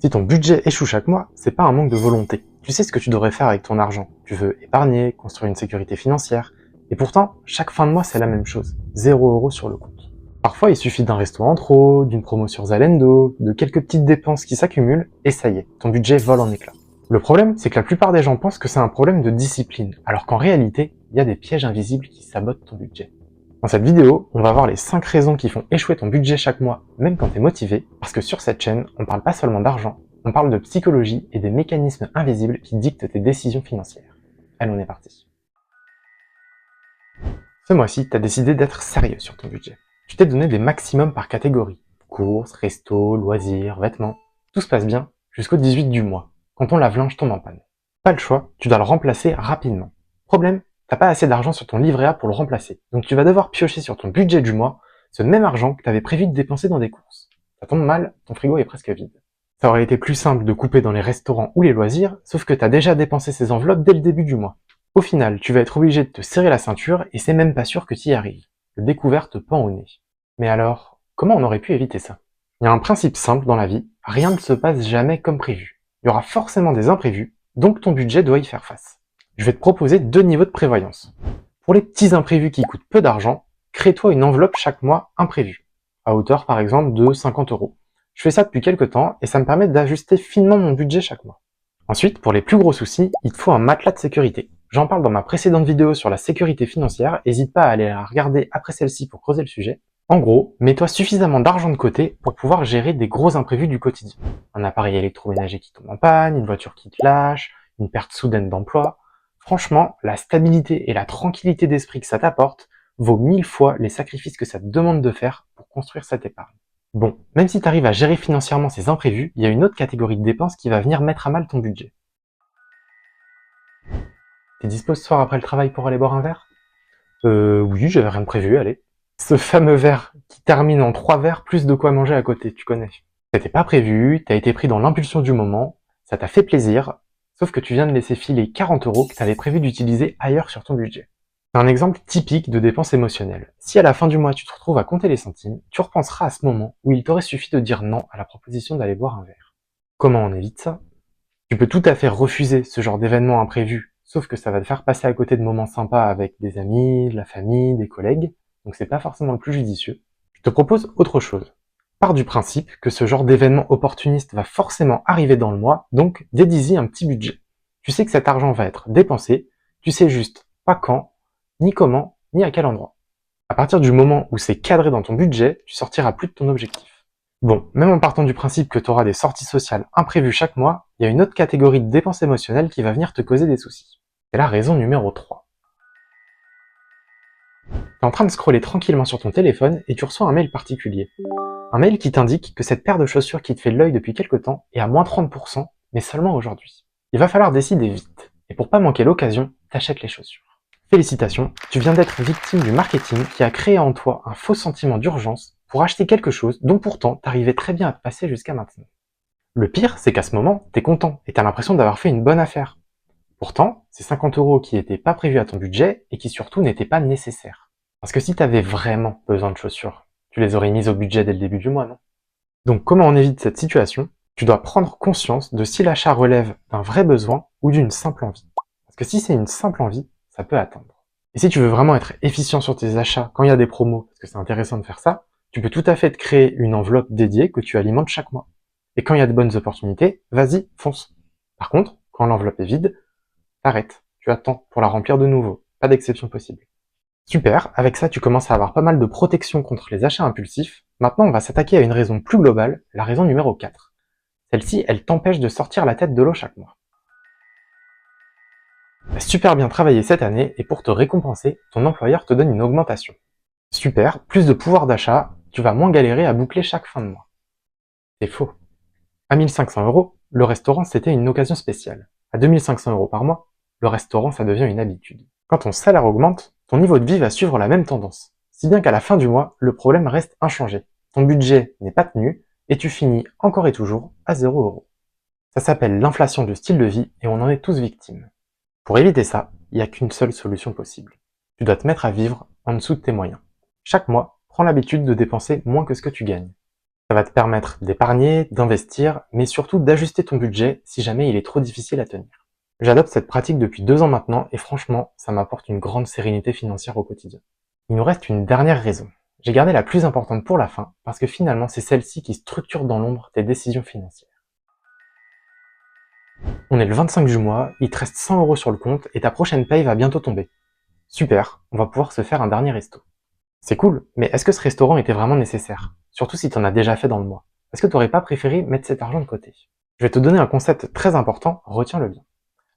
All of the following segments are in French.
Si ton budget échoue chaque mois, c'est pas un manque de volonté. Tu sais ce que tu devrais faire avec ton argent. Tu veux épargner, construire une sécurité financière. Et pourtant, chaque fin de mois, c'est la même chose. 0 € sur le compte. Parfois, il suffit d'un resto en trop, d'une promo sur Zalendo, de quelques petites dépenses qui s'accumulent, et ça y est, ton budget vole en éclats. Le problème, c'est que la plupart des gens pensent que c'est un problème de discipline, alors qu'en réalité, il y a des pièges invisibles qui sabotent ton budget. Dans cette vidéo, on va voir les 5 raisons qui font échouer ton budget chaque mois, même quand t'es motivé, parce que sur cette chaîne, on parle pas seulement d'argent, on parle de psychologie et des mécanismes invisibles qui dictent tes décisions financières. Allez, on est parti. Ce mois-ci, t'as décidé d'être sérieux sur ton budget. Tu t'es donné des maximums par catégorie. Courses, resto, loisirs, vêtements. Tout se passe bien jusqu'au 18 du mois, quand ton lave-linge tombe en panne. Pas le choix, tu dois le remplacer rapidement. Problème, t'as pas assez d'argent sur ton livret A pour le remplacer, donc tu vas devoir piocher sur ton budget du mois ce même argent que t'avais prévu de dépenser dans des courses. Ça tombe mal, ton frigo est presque vide. Ça aurait été plus simple de couper dans les restaurants ou les loisirs, sauf que t'as déjà dépensé ces enveloppes dès le début du mois. Au final, tu vas être obligé de te serrer la ceinture et c'est même pas sûr que tu y arrives. Le découvert te pend au nez. Mais alors, comment on aurait pu éviter ça? Il y a un principe simple dans la vie, rien ne se passe jamais comme prévu. Il y aura forcément des imprévus, donc ton budget doit y faire face. Je vais te proposer 2 niveaux de prévoyance. Pour les petits imprévus qui coûtent peu d'argent, crée-toi une enveloppe chaque mois imprévue, à hauteur par exemple de 50 €. Je fais ça depuis quelques temps et ça me permet d'ajuster finement mon budget chaque mois. Ensuite, pour les plus gros soucis, il te faut un matelas de sécurité. J'en parle dans ma précédente vidéo sur la sécurité financière, n'hésite pas à aller la regarder après celle-ci pour creuser le sujet. En gros, mets-toi suffisamment d'argent de côté pour pouvoir gérer des gros imprévus du quotidien. Un appareil électroménager qui tombe en panne, une voiture qui te lâche, une perte soudaine d'emploi. Franchement, la stabilité et la tranquillité d'esprit que ça t'apporte vaut 1000 fois les sacrifices que ça te demande de faire pour construire cette épargne. Bon, même si tu arrives à gérer financièrement ces imprévus, il y a une autre catégorie de dépenses qui va venir mettre à mal ton budget. T'es dispo ce soir après le travail pour aller boire un verre? Oui, j'avais rien de prévu, allez. Ce fameux verre qui termine en 3 verres plus de quoi manger à côté, tu connais. C'était pas prévu, t'as été pris dans l'impulsion du moment, ça t'a fait plaisir, sauf que tu viens de laisser filer 40 € que t'avais prévu d'utiliser ailleurs sur ton budget. C'est un exemple typique de dépense émotionnelle. Si à la fin du mois tu te retrouves à compter les centimes, tu repenseras à ce moment où il t'aurait suffi de dire non à la proposition d'aller boire un verre. Comment on évite ça? Tu peux tout à fait refuser ce genre d'événement imprévu, sauf que ça va te faire passer à côté de moments sympas avec des amis, de la famille, des collègues, donc c'est pas forcément le plus judicieux. Je te propose autre chose. Pars du principe que ce genre d'événement opportuniste va forcément arriver dans le mois, donc dédie-y un petit budget. Tu sais que cet argent va être dépensé, tu sais juste pas quand, ni comment, ni à quel endroit. À partir du moment où c'est cadré dans ton budget, tu sortiras plus de ton objectif. Bon, même en partant du principe que tu auras des sorties sociales imprévues chaque mois, il y a une autre catégorie de dépenses émotionnelles qui va venir te causer des soucis. C'est la raison numéro 3. Tu es en train de scroller tranquillement sur ton téléphone et tu reçois un mail particulier. Un mail qui t'indique que cette paire de chaussures qui te fait l'œil depuis quelque temps est à moins 30%, mais seulement aujourd'hui. Il va falloir décider vite. Et pour pas manquer l'occasion, t'achètes les chaussures. Félicitations, tu viens d'être victime du marketing qui a créé en toi un faux sentiment d'urgence pour acheter quelque chose dont pourtant t'arrivais très bien à te passer jusqu'à maintenant. Le pire, c'est qu'à ce moment, t'es content et t'as l'impression d'avoir fait une bonne affaire. Pourtant, c'est 50 € qui n'étaient pas prévus à ton budget et qui surtout n'étaient pas nécessaires. Parce que si t'avais vraiment besoin de chaussures, tu les aurais mises au budget dès le début du mois, non? Donc comment on évite cette situation? Tu dois prendre conscience de si l'achat relève d'un vrai besoin ou d'une simple envie. Parce que si c'est une simple envie, ça peut attendre. Et si tu veux vraiment être efficient sur tes achats quand il y a des promos, parce que c'est intéressant de faire ça, tu peux tout à fait te créer une enveloppe dédiée que tu alimentes chaque mois. Et quand il y a de bonnes opportunités, vas-y, fonce. Par contre, quand l'enveloppe est vide, t'arrêtes. Tu attends pour la remplir de nouveau. Pas d'exception possible. Super, avec ça tu commences à avoir pas mal de protection contre les achats impulsifs. Maintenant on va s'attaquer à une raison plus globale, la raison numéro 4. Celle-ci, elle t'empêche de sortir la tête de l'eau chaque mois. T'as super bien travaillé cette année et pour te récompenser, ton employeur te donne une augmentation. Super, plus de pouvoir d'achat, tu vas moins galérer à boucler chaque fin de mois. C'est faux. À 1500 €, le restaurant c'était une occasion spéciale. À 2500 € par mois, le restaurant ça devient une habitude. Quand ton salaire augmente, ton niveau de vie va suivre la même tendance. Si bien qu'à la fin du mois, le problème reste inchangé. Ton budget n'est pas tenu et tu finis encore et toujours à 0 €. Ça s'appelle l'inflation du style de vie et on en est tous victimes. Pour éviter ça, il n'y a qu'une seule solution possible. Tu dois te mettre à vivre en dessous de tes moyens. Chaque mois, prends l'habitude de dépenser moins que ce que tu gagnes. Ça va te permettre d'épargner, d'investir, mais surtout d'ajuster ton budget si jamais il est trop difficile à tenir. J'adopte cette pratique depuis 2 ans maintenant et franchement, ça m'apporte une grande sérénité financière au quotidien. Il nous reste une dernière raison. J'ai gardé la plus importante pour la fin parce que finalement c'est celle-ci qui structure dans l'ombre tes décisions financières. On est le 25 du mois, il te reste 100 € sur le compte et ta prochaine paye va bientôt tomber. Super, on va pouvoir se faire un dernier resto. C'est cool, mais est-ce que ce restaurant était vraiment nécessaire? Surtout si tu en as déjà fait dans le mois. Est-ce que tu n'aurais pas préféré mettre cet argent de côté? Je vais te donner un concept très important, retiens-le bien.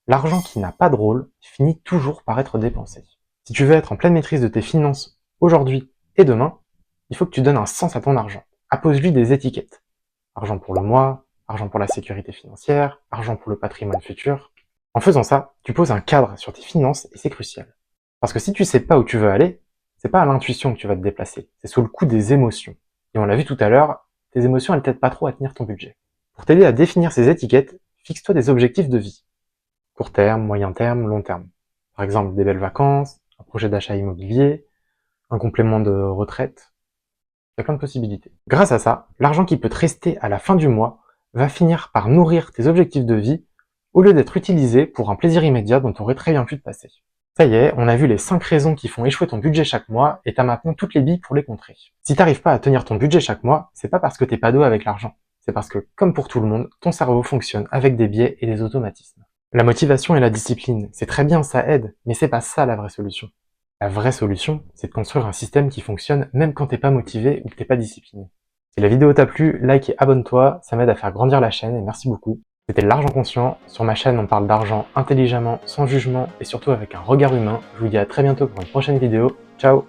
L'argent qui n'a pas de rôle finit toujours par être dépensé. Si tu veux être en pleine maîtrise de tes finances aujourd'hui et demain, il faut que tu donnes un sens à ton argent. Appose-lui des étiquettes. Argent pour le mois, argent pour la sécurité financière, argent pour le patrimoine futur. En faisant ça, tu poses un cadre sur tes finances et c'est crucial. Parce que si tu sais pas où tu veux aller, c'est pas à l'intuition que tu vas te déplacer, c'est sous le coup des émotions. Et on l'a vu tout à l'heure, tes émotions elles t'aident pas trop à tenir ton budget. Pour t'aider à définir ces étiquettes, fixe-toi des objectifs de vie. Court terme, moyen terme, long terme. Par exemple, des belles vacances, un projet d'achat immobilier, un complément de retraite. Il y a plein de possibilités. Grâce à ça, l'argent qui peut te rester à la fin du mois va finir par nourrir tes objectifs de vie au lieu d'être utilisé pour un plaisir immédiat dont tu aurais très bien pu te passer. Ça y est, on a vu les 5 raisons qui font échouer ton budget chaque mois et t'as maintenant toutes les billes pour les contrer. Si t'arrives pas à tenir ton budget chaque mois, c'est pas parce que t'es pas doué avec l'argent. C'est parce que, comme pour tout le monde, ton cerveau fonctionne avec des biais et des automatismes. La motivation et la discipline, c'est très bien, ça aide, mais c'est pas ça la vraie solution. La vraie solution, c'est de construire un système qui fonctionne même quand t'es pas motivé ou que t'es pas discipliné. Si la vidéo t'a plu, like et abonne-toi, ça m'aide à faire grandir la chaîne et merci beaucoup. C'était l'Argent Conscient. Sur ma chaîne, on parle d'argent intelligemment, sans jugement et surtout avec un regard humain. Je vous dis à très bientôt pour une prochaine vidéo. Ciao!